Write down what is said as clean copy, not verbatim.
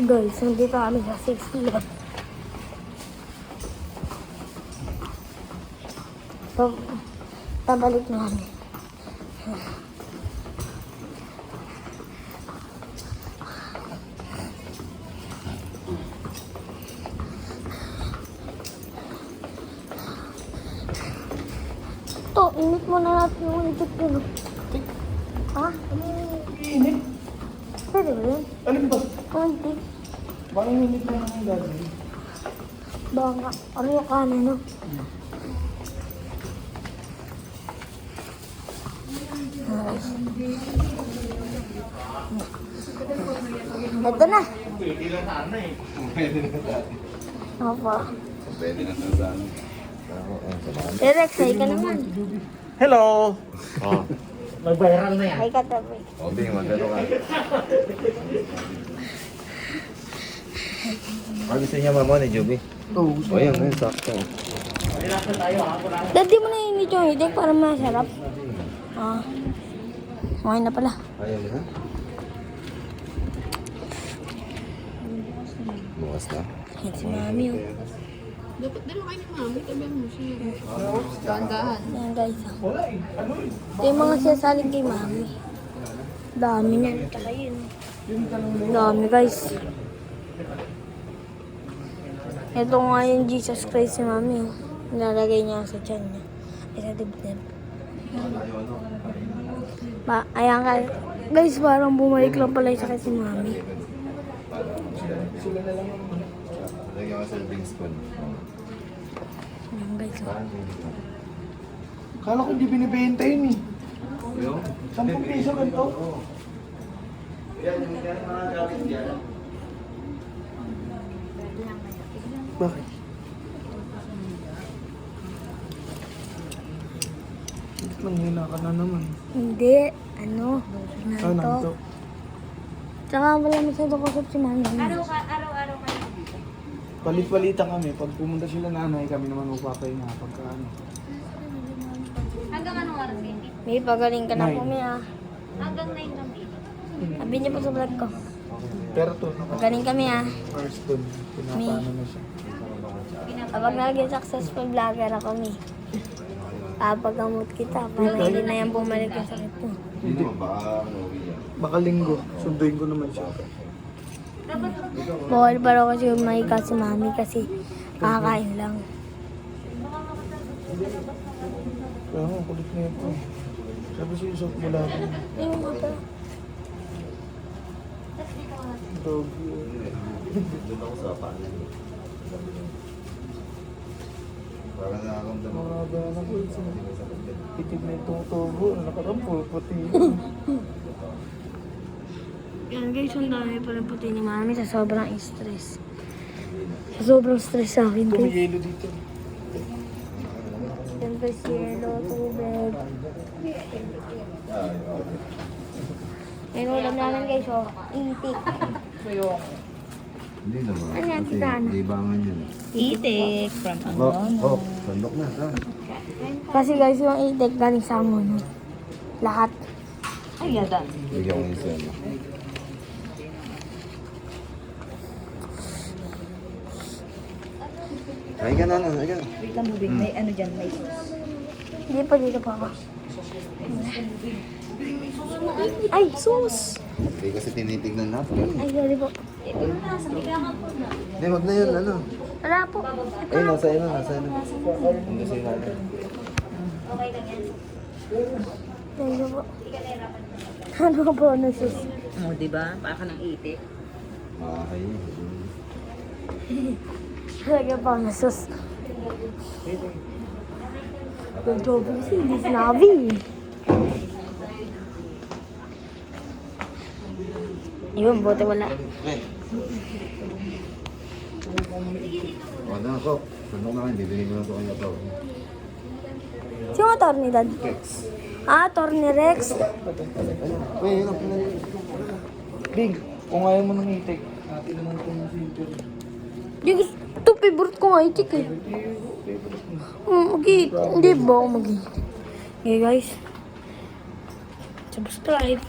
Guys, nandito kami sa 6 Love. Pabalik na kami. To, init mo na natin yung itik yun. Ha? Init? Pwede ba yun? Alin ba? Ang itik. Bakit init na ang gagawin? Baka, ano yung kanan, no? Ito na. Pwede na sana eh. Pwede na sana. Opo. Pwede na sana. Rex, ay ka naman. Hello! Oh. Mag-viral na yan. Ay ka tabi. Obi, magano ka. Gusto niya mama ni Joby? Oo. O yan, yun, sakto. Dati mo na init yung itik para masarap. Ah. Okay na pala. Ayaw mo na? Bukas na. Yan si Mami. Oh. Dapat dalawa kayo ni Mami, tabi mo siya. Dahan-dahan. Yan guys. Oh. Ito yung mga siyasaling kay Mami. Dami niyan. Tsaka yun. Dami guys. Ito nga yung Jesus Christ si Mami. Oh. Nilalagay niya sa tiyan niya. Ay sa dibdib. Ayan guys, parang bumalik lang pala yung sakit si Mami. Lagyan ko sa serving spoon. Ayan guys. Oh. Kala ko hindi binibenta yun eh. 10 piso ganito. Bakit? Nanghina ka na naman. Hindi. Ano? Ah, Nanto. nanto. Tsaka wala masyado kusap si Mami. Araw-araw kayo. Palit-palitan kami. Pag pumunta sila nanay, kami naman magpapahinga. Pagka ano. Hanggang anong oras kayo? May pagaling ka na po, Nine. May ah. Hanggang 9 lang dito. Sabi niyo po sa vlog ko. Pero to, Pagaling kami ah. first dun, pinapaano na siya. Kapag naging successful vlogger ako, May. Papagamot kita para hindi na yan bumalik yung sakit mo. Hindi naman baka ano, yan. Baka linggo, sunduin ko naman siya. Bawal pa raw kasi umahika si Mami kasi kakain lang. Oo, kulit na ito. Sabi siya yung mula din. Yung mga Dog. Doon ako sa paano. Para nakakamdam ako. Mga ba na ko, itig na itong tubo, nakakampul, pati. Yan guys, ang dami pa rin puti ni Mami sa sobrang stress. Sa sobrang stress sa akin guys. Tumiyelo dito. Yan guys, yelo, tubig. Yan ulam namin guys, oh. Itik. Hindi naman. Ano yan, Kasi titana? libangan yun. Itik from Oh, sandok na. Saan? Kasi guys, yung itik galing sa amon. Lahat. Ay, yadan. Bigyan ko yung isa. Ay ka na, ay ka na. Wait lang, bubig. May ano dyan, may sauce. Hindi pa dito pa ako. Ay, sus! Hindi kasi tinitignan natin. Ay, sorry po. Ito na, sa bilangan po na. Hindi, wag na yun, ano. Wala po. Ay, nasa ino, nasa ino. Hindi siya natin. Okay lang yan. Thank you po. Ano po, ano sus? O, diba? Baka ng itik. Mahay. Talaga pa, ano sus? Yung job kasi hindi sinabi. Yun, buti wala. Okay. O na ako. Sandok na kayo, bibigyan ko na ito kanya to. Sino ang tor ni Dad? Rex. Ah, tor ni Rex. Uy, yun ang pinag... Big, kung ayaw mo ng itik, natin naman itong sinter. Ito, favorite ko nga itik eh. Hindi ba ako mag-eat? Okay guys. Subscribe.